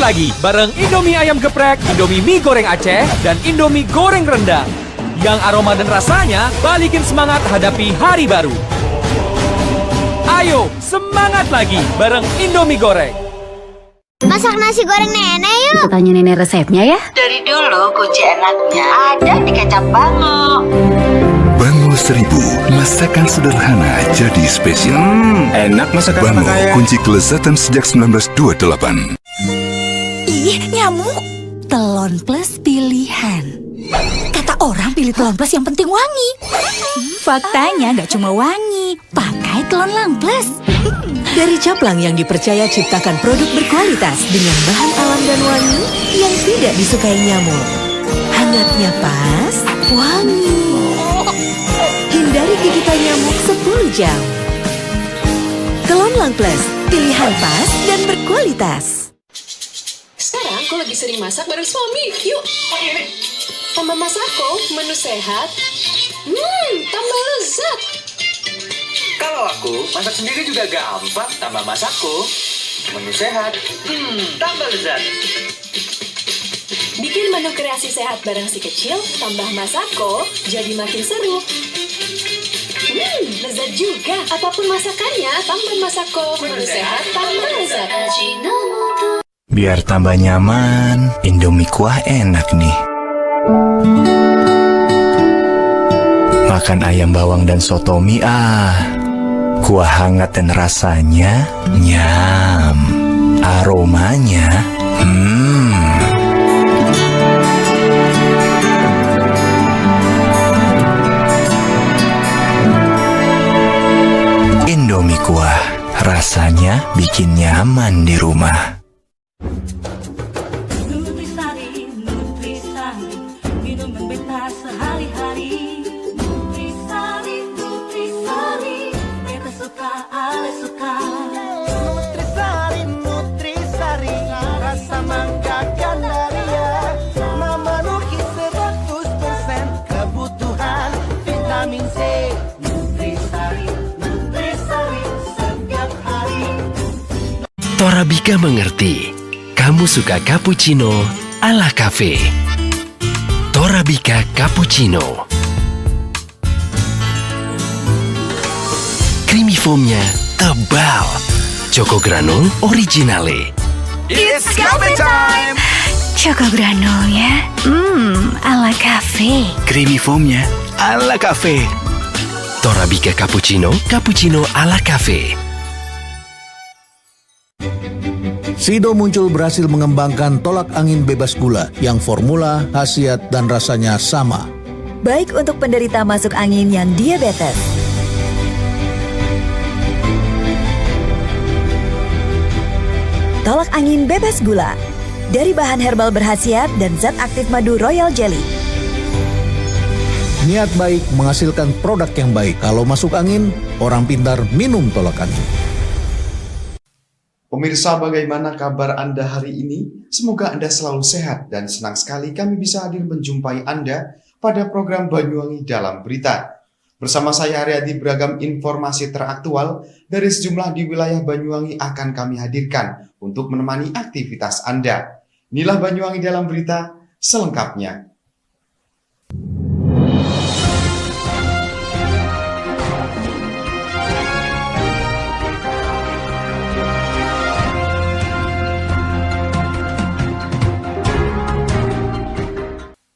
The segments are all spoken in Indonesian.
lagi bareng Indomie ayam geprek, Indomie mie goreng Aceh, dan Indomie goreng rendang. Yang aroma dan rasanya balikin semangat hadapi hari baru. Ayo, semangat lagi bareng Indomie goreng. Masak nasi goreng nenek yuk. Kita tanya nenek resepnya ya. Dari dulu kunci enaknya ada di kecap bango. Bango 1000, masakan sederhana jadi spesial. Enak masakan Bango, saya. kunci kelezatan sejak 1928. Ih, nyamuk. Telon Plus pilihan. Kata orang pilih Telon Plus yang penting wangi. Faktanya nggak cuma wangi, pakai Telon Lang Plus. Dari caplang yang dipercaya ciptakan produk berkualitas dengan bahan alam dan wangi yang tidak disukai nyamuk. Hangatnya pas, wangi. Hindari gigitan nyamuk 10 jam. Telon Lang Plus, pilihan pas dan berkualitas. Sekarang aku lagi sering masak bareng suami. Yuk. Tambah Masako, menu sehat. Tambah lezat. Kalau aku masak sendiri juga gampang. Tambah Masako, menu sehat. Tambah lezat. Bikin menu kreasi sehat bareng si kecil, tambah Masako, jadi makin seru. Lezat juga. Apapun masakannya, tambah Masako. Menu sehat, tambah lezat. Biar tambah nyaman, Indomie kuah enak nih. Makan ayam bawang dan sotomi kuah hangat dan rasanya nyam. Aromanya Indomie kuah, rasanya bikin nyaman di rumah. Torabika mengerti, kamu suka cappuccino ala cafe. Torabika Cappuccino. Creamy foamnya tebal. Choco Granul Originale. It's cafe time. Choco granulnya, ala cafe. Creamy foamnya ala cafe. Torabika Cappuccino, cappuccino ala cafe. Sido Muncul berhasil mengembangkan tolak angin bebas gula yang formula, khasiat, dan rasanya sama. Baik untuk penderita masuk angin yang diabetes. Tolak angin bebas gula dari bahan herbal berkhasiat dan zat aktif madu Royal Jelly. Niat baik menghasilkan produk yang baik. Kalau masuk angin, orang pintar minum tolak angin. Pemirsa, bagaimana kabar Anda hari ini? Semoga Anda selalu sehat dan senang sekali kami bisa hadir menjumpai Anda pada program Banyuwangi Dalam Berita. Bersama saya Haryadi, beragam informasi teraktual dari sejumlah di wilayah Banyuwangi akan kami hadirkan untuk menemani aktivitas Anda. Inilah Banyuwangi Dalam Berita selengkapnya.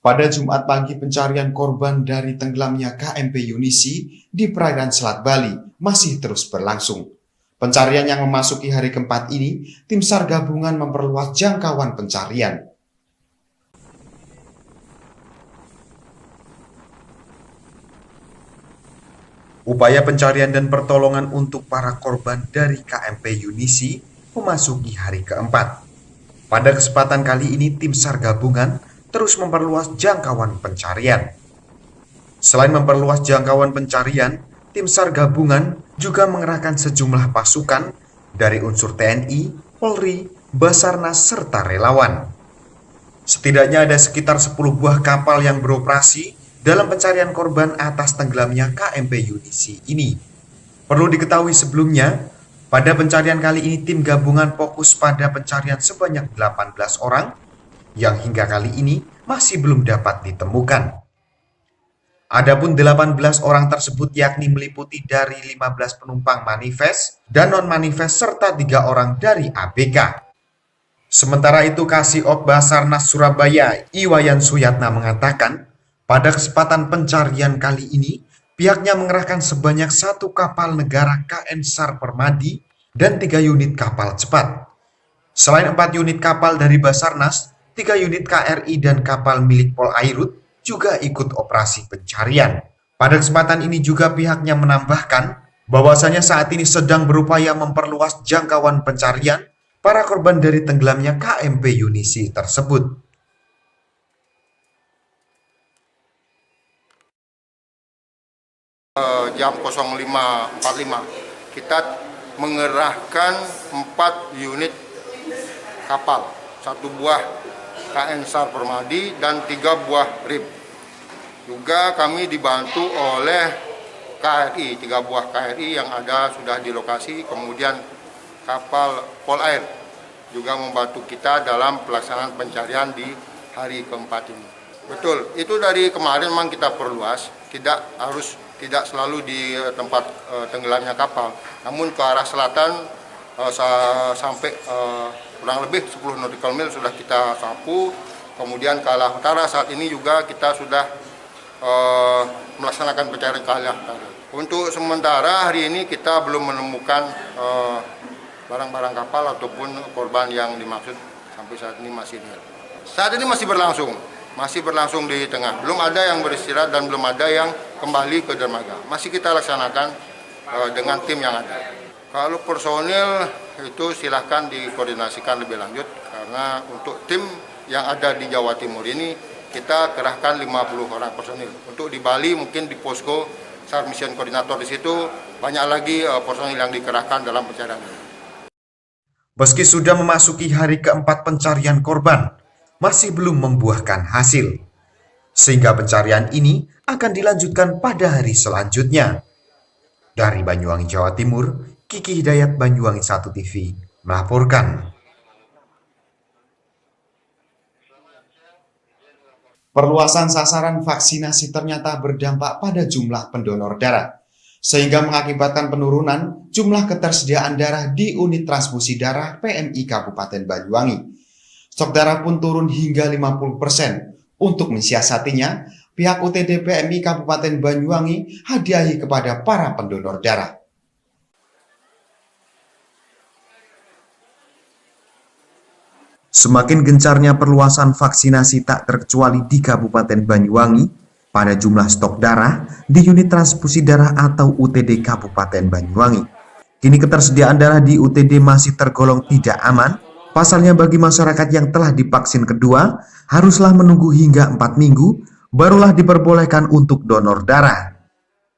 Pada Jumat pagi, pencarian korban dari tenggelamnya KMP Yunisi di perairan Selat Bali masih terus berlangsung. Pencarian yang memasuki hari keempat ini, tim SAR gabungan memperluas jangkauan pencarian. Upaya pencarian dan pertolongan untuk para korban dari KMP Yunisi memasuki hari keempat. Pada kesempatan kali ini, tim SAR gabungan terus memperluas jangkauan pencarian. Selain memperluas jangkauan pencarian, tim SAR gabungan juga mengerahkan sejumlah pasukan dari unsur TNI, Polri, Basarnas, serta relawan. Setidaknya ada sekitar 10 buah kapal yang beroperasi dalam pencarian korban atas tenggelamnya KMP Yunisi ini. Perlu diketahui sebelumnya, Pada pencarian kali ini tim gabungan fokus pada pencarian sebanyak 18 orang yang hingga kali ini masih belum dapat ditemukan. Adapun 18 orang tersebut yakni meliputi dari 15 penumpang manifest dan non-manifest serta 3 orang dari ABK. Sementara itu Kasih-Op Basarnas Surabaya Iwayan Suyatna mengatakan pada kesempatan pencarian kali ini pihaknya mengerahkan sebanyak 1 kapal negara KN SAR Permadi dan 3 unit kapal cepat. Selain 4 unit kapal dari Basarnas, 3 unit KRI dan kapal milik Polairut juga ikut operasi pencarian. Pada kesempatan ini juga pihaknya menambahkan bahwasanya saat ini sedang berupaya memperluas jangkauan pencarian para korban dari tenggelamnya KMP Yunisi tersebut. Jam 05.45 kita mengerahkan 4 unit kapal, 1 buah KN SAR Permadi dan 3 buah RIP. Juga kami dibantu oleh KRI, 3 buah KRI yang ada sudah di lokasi, kemudian kapal Polair juga membantu kita dalam pelaksanaan pencarian di hari keempat ini. Betul, itu dari kemarin memang kita perluas, tidak selalu di tempat tenggelamnya kapal, namun ke arah selatan sampai kurang lebih 10 nautical mil sudah kita sapu. Kemudian ke arah utara saat ini juga kita sudah melaksanakan pencarian ke arah utara. Untuk sementara hari ini kita belum menemukan barang-barang kapal ataupun korban yang dimaksud sampai saat ini masih nihil. Saat ini masih berlangsung di tengah. Belum ada yang beristirahat dan belum ada yang kembali ke dermaga. Masih kita laksanakan dengan tim yang ada. Kalau personil itu silahkan dikoordinasikan lebih lanjut karena untuk tim yang ada di Jawa Timur ini kita kerahkan 50 orang personil. Untuk di Bali mungkin di posko SAR Mission Koordinator di situ banyak lagi personil yang dikerahkan dalam pencarian ini. Meski sudah memasuki hari keempat pencarian korban, masih belum membuahkan hasil. Sehingga pencarian ini akan dilanjutkan pada hari selanjutnya. Dari Banyuwangi, Jawa Timur, Kiki Hidayat, Banyuwangi 1 TV melaporkan. Perluasan sasaran vaksinasi ternyata berdampak pada jumlah pendonor darah, sehingga mengakibatkan penurunan jumlah ketersediaan darah di unit transfusi darah PMI Kabupaten Banyuwangi. Stok darah pun turun hingga 50%. Untuk mensiasatinya, pihak UTD PMI Kabupaten Banyuwangi hadiahi kepada para pendonor darah. Semakin gencarnya perluasan vaksinasi tak terkecuali di Kabupaten Banyuwangi, pada jumlah stok darah di unit transfusi darah atau UTD Kabupaten Banyuwangi. Kini ketersediaan darah di UTD masih tergolong tidak aman. Pasalnya bagi masyarakat yang telah divaksin kedua, haruslah menunggu hingga 4 minggu, barulah diperbolehkan untuk donor darah.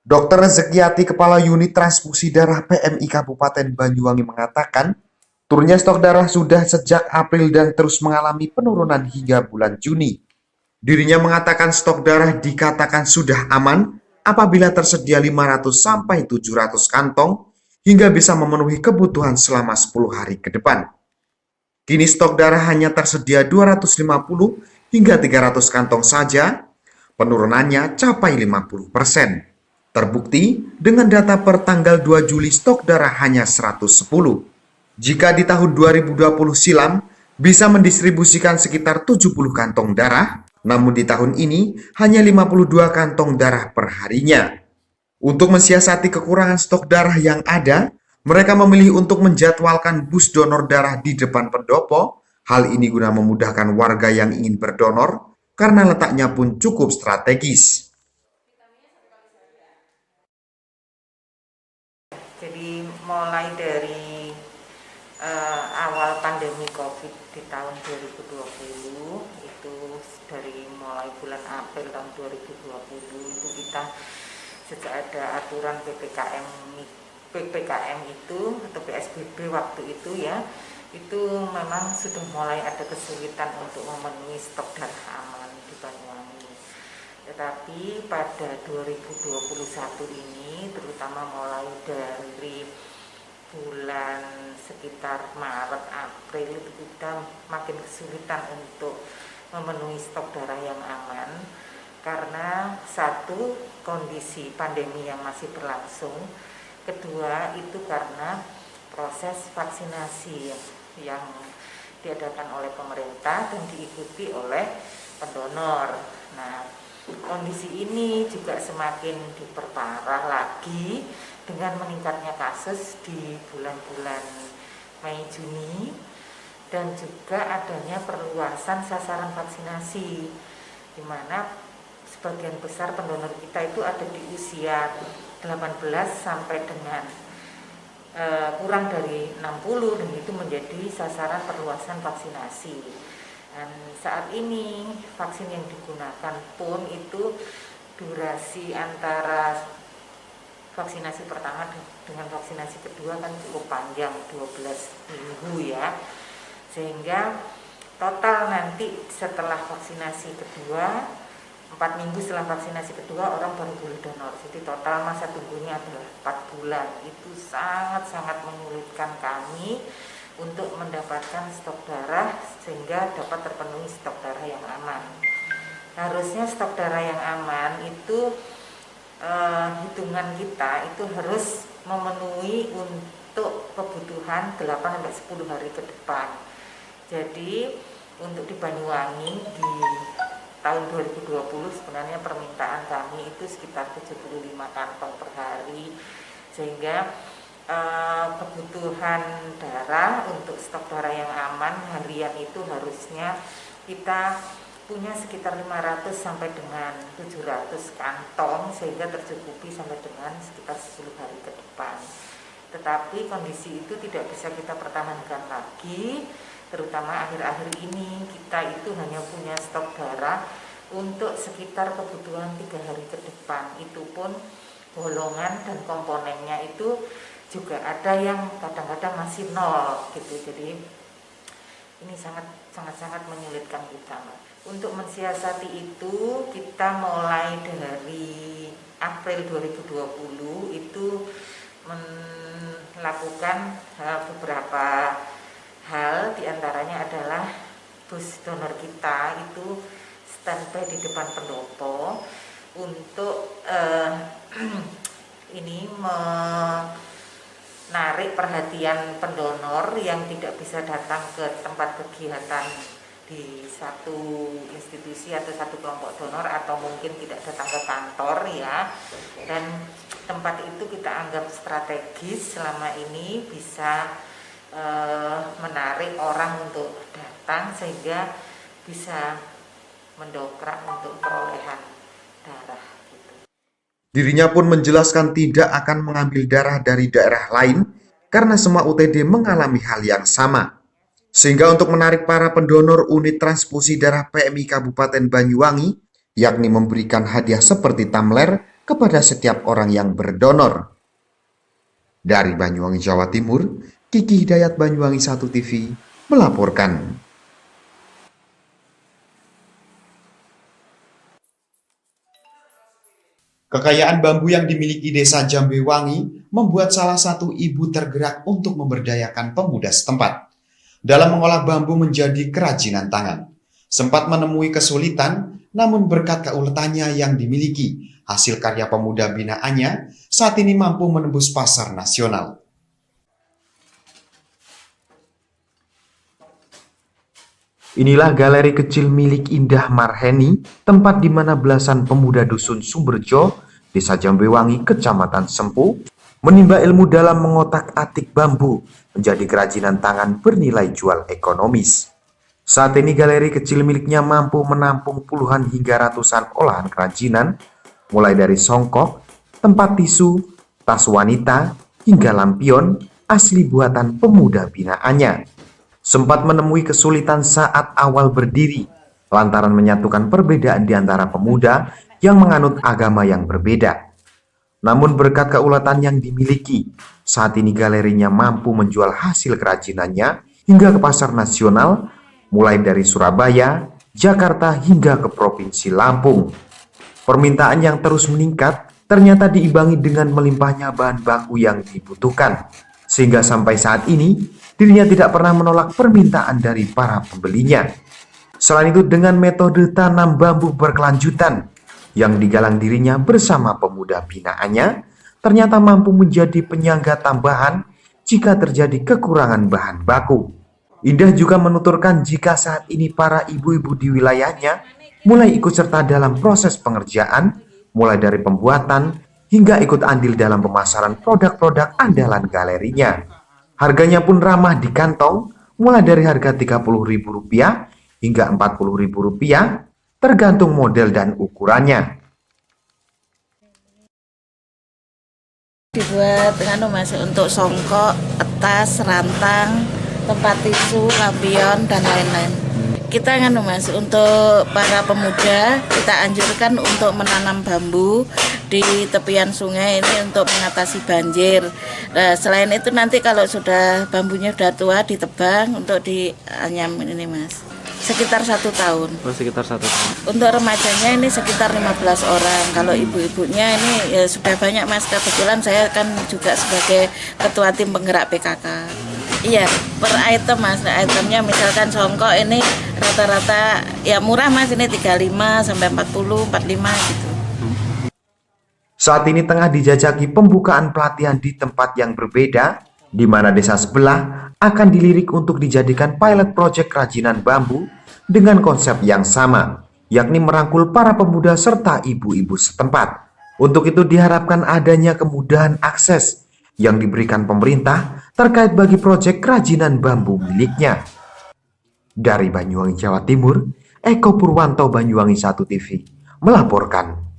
Dr. Rezekiati, Kepala Unit Transfusi Darah PMI Kabupaten Banyuwangi mengatakan, turunnya stok darah sudah sejak April dan terus mengalami penurunan hingga bulan Juni. Dirinya mengatakan stok darah dikatakan sudah aman apabila tersedia 500 sampai 700 kantong hingga bisa memenuhi kebutuhan selama 10 hari ke depan. Kini stok darah hanya tersedia 250 hingga 300 kantong saja, penurunannya capai 50%. Terbukti dengan data per tanggal 2 Juli stok darah hanya 110. Jika di tahun 2020 silam bisa mendistribusikan sekitar 70 kantong darah, namun di tahun ini hanya 52 kantong darah per harinya. Untuk mensiasati kekurangan stok darah yang ada, mereka memilih untuk menjadwalkan bus donor darah di depan pendopo. Hal ini guna memudahkan warga yang ingin berdonor karena letaknya pun cukup strategis. Jadi mulai dari awal pandemi COVID di tahun 2020 itu dari mulai bulan April tahun 2020 itu kita sejak ada aturan PPKM itu atau PSBB waktu itu ya, itu memang sudah mulai ada kesulitan untuk memenuhi stok darah aman di Banyuwangi. Tetapi pada 2021 ini terutama mulai dari bulan bulan sekitar Maret, April itu kita makin kesulitan untuk memenuhi stok darah yang aman karena satu, kondisi pandemi yang masih berlangsung, kedua itu karena proses vaksinasi yang diadakan oleh pemerintah dan diikuti oleh pendonor. Nah, kondisi ini juga semakin diperparah lagi dengan meningkatnya kasus di bulan-bulan Mei Juni dan juga adanya perluasan sasaran vaksinasi, di mana sebagian besar pendonor kita itu ada di usia 18 sampai dengan kurang dari 60, dan itu menjadi sasaran perluasan vaksinasi. Dan saat ini vaksin yang digunakan pun itu durasi antara vaksinasi pertama dengan vaksinasi kedua kan cukup panjang, 12 minggu ya. Sehingga total nanti setelah vaksinasi kedua, 4 minggu setelah vaksinasi kedua orang baru boleh donor. Jadi total masa tunggunya adalah 4 bulan. Itu sangat-sangat menyulitkan kami untuk mendapatkan stok darah sehingga dapat terpenuhi stok darah yang aman. Harusnya stok darah yang aman itu hitungan kita itu harus memenuhi untuk kebutuhan 8-10 hari ke depan. Jadi untuk di Banyuwangi di tahun 2020 sebenarnya permintaan kami itu sekitar 75 kantong per hari, sehingga kebutuhan darah untuk stok darah yang aman harian itu harusnya kita punya sekitar 500 sampai dengan 700 kantong sehingga tercukupi sampai dengan sekitar 10 hari ke depan. Tetapi kondisi itu tidak bisa kita pertahankan lagi, terutama akhir-akhir ini kita itu hanya punya stok darah untuk sekitar kebutuhan 3 hari ke depan. Itu pun golongan dan komponennya itu juga ada yang kadang-kadang masih nol gitu. Jadi ini sangat menyulitkan kita. Untuk mensiasati itu kita mulai dari April 2020 itu melakukan beberapa hal, diantaranya adalah bus donor kita itu standby di depan pendopo untuk ini menarik perhatian pendonor yang tidak bisa datang ke tempat kegiatan di satu institusi atau satu kelompok donor atau mungkin tidak datang ke kantor ya. Dan tempat itu kita anggap strategis selama ini bisa menarik orang untuk datang sehingga bisa mendongkrak untuk perolehan darah. Dirinya pun menjelaskan tidak akan mengambil darah dari daerah lain karena semua UTD mengalami hal yang sama. Sehingga untuk menarik para pendonor unit transfusi darah PMI Kabupaten Banyuwangi, yakni memberikan hadiah seperti tumbler kepada setiap orang yang berdonor. Dari Banyuwangi, Jawa Timur, Kiki Hidayat, Banyuwangi 1 TV melaporkan. Kekayaan bambu yang dimiliki Desa Jambewangi membuat salah satu ibu tergerak untuk memberdayakan pemuda setempat dalam mengolah bambu menjadi kerajinan tangan. Sempat menemui kesulitan, namun berkat keuletannya yang dimiliki, hasil karya pemuda binaannya saat ini mampu menembus pasar nasional. Inilah galeri kecil milik Indah Marheni, tempat di mana belasan pemuda dusun Sumberjo, Desa Jambewangi, Kecamatan Sempu, menimba ilmu dalam mengotak-atik bambu menjadi kerajinan tangan bernilai jual ekonomis. Saat ini galeri kecil miliknya mampu menampung puluhan hingga ratusan olahan kerajinan, mulai dari songkok, tempat tisu, tas wanita, hingga lampion asli buatan pemuda binaannya. Sempat menemui kesulitan saat awal berdiri, lantaran menyatukan perbedaan di antara pemuda yang menganut agama yang berbeda. Namun berkat keuletan yang dimiliki, saat ini galerinya mampu menjual hasil kerajinannya hingga ke pasar nasional, mulai dari Surabaya, Jakarta hingga ke Provinsi Lampung. Permintaan yang terus meningkat ternyata diimbangi dengan melimpahnya bahan baku yang dibutuhkan. Sehingga sampai saat ini, dirinya tidak pernah menolak permintaan dari para pembelinya. Selain itu, dengan metode tanam bambu berkelanjutan yang digalang dirinya bersama pemuda binaannya, ternyata mampu menjadi penyangga tambahan jika terjadi kekurangan bahan baku. Indah juga menuturkan jika saat ini para ibu-ibu di wilayahnya mulai ikut serta dalam proses pengerjaan, mulai dari pembuatan hingga ikut andil dalam pemasaran produk-produk andalan galerinya. Harganya pun ramah di kantong, mulai dari harga Rp30.000 hingga Rp40.000, tergantung model dan ukurannya. Dibuat Mas untuk songkok, etas, rantang, tempat tisu, lampion, dan lain-lain. Kita Mas untuk para pemuda kita anjurkan untuk menanam bambu di tepian sungai ini untuk mengatasi banjir. Nah, selain itu nanti kalau sudah bambunya sudah tua ditebang untuk dianyam ini Mas. Sekitar 1 tahun. Oh, sekitar 1 tahun. Untuk remajanya ini sekitar 15 orang. Kalau ibu-ibunya ini ya sudah banyak Mas. Kebetulan saya kan juga sebagai ketua tim penggerak PKK. Iya, per item Mas. Itemnya misalkan songkok ini rata-rata ya murah Mas, ini 35 sampai 40, 45 gitu. Saat ini tengah dijajaki pembukaan pelatihan di tempat yang berbeda, di mana desa sebelah akan dilirik untuk dijadikan pilot project kerajinan bambu dengan konsep yang sama, yakni merangkul para pemuda serta ibu-ibu setempat. Untuk itu diharapkan adanya kemudahan akses yang diberikan pemerintah terkait bagi proyek kerajinan bambu miliknya. Dari Banyuwangi, Jawa Timur, Eko Purwanto, Banyuwangi 1 TV, melaporkan.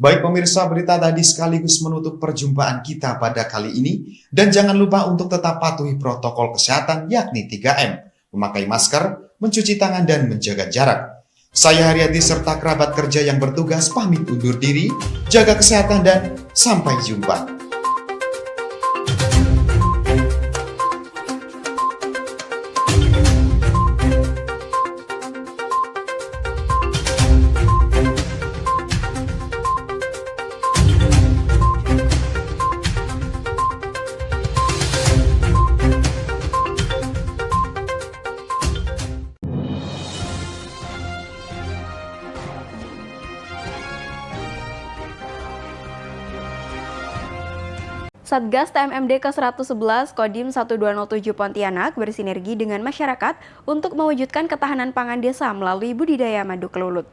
Baik pemirsa, berita tadi sekaligus menutup perjumpaan kita pada kali ini. Dan jangan lupa untuk tetap patuhi protokol kesehatan yakni 3M. Memakai masker, mencuci tangan, dan menjaga jarak. Saya Haryadi serta kerabat kerja yang bertugas pamit undur diri. Jaga kesehatan dan sampai jumpa. Satgas TMMD ke-111 Kodim 1207 Pontianak bersinergi dengan masyarakat untuk mewujudkan ketahanan pangan desa melalui budidaya madu kelulut.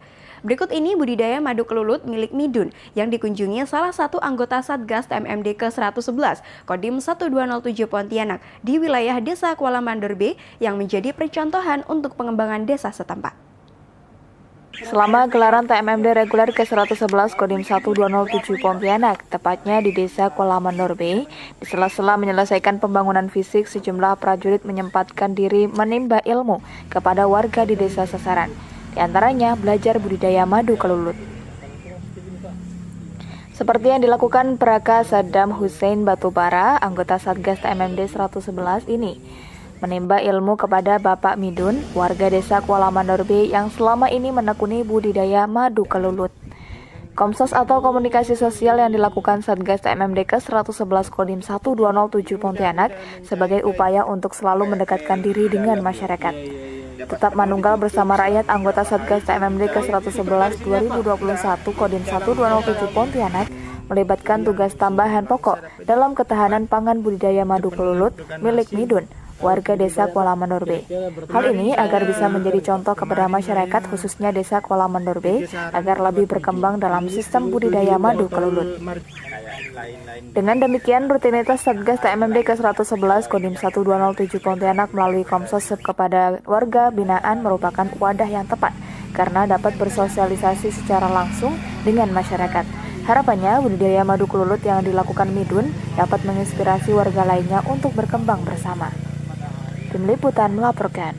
Berikut ini budidaya madu kelulut milik Midun yang dikunjungi salah satu anggota Satgas TMMD ke-111 Kodim 1207 Pontianak di wilayah Desa Kuala Mandor B yang menjadi percontohan untuk pengembangan desa setempat. Selama gelaran TMMD reguler ke-111 Kodim 1207 Pontianak, tepatnya di Desa Kuala Mandor B, di sela-sela menyelesaikan pembangunan fisik, sejumlah prajurit menyempatkan diri menimba ilmu kepada warga di desa sasaran. Di antaranya belajar budidaya madu kelulut. Seperti yang dilakukan Praka Saddam Hussein Batubara, anggota Satgas TMMD 111 ini, menimba ilmu kepada Bapak Midun, warga desa Kuala Mandor B yang selama ini menekuni budidaya madu kelulut. Komsos atau komunikasi sosial yang dilakukan Satgas TMMD ke-111 Kodim 1207 Pontianak sebagai upaya untuk selalu mendekatkan diri dengan masyarakat. Tetap manunggal bersama rakyat, anggota Satgas TMMD ke-111 2021 Kodim 1207 Pontianak melibatkan tugas tambahan pokok dalam ketahanan pangan budidaya madu kelulut milik Midun, warga desa Kuala Mandor B. Hal ini agar bisa menjadi contoh kepada masyarakat khususnya desa Kuala Mandor B agar lebih berkembang dalam sistem budidaya madu kelulut. Dengan demikian, rutinitas Satgas TMMD ke-111 Kodim 1207 Pontianak melalui Komsosep kepada warga binaan merupakan wadah yang tepat karena dapat bersosialisasi secara langsung dengan masyarakat. Harapannya, budidaya madu kelulut yang dilakukan Midun dapat menginspirasi warga lainnya untuk berkembang bersama. Tim Liputan melaporkan.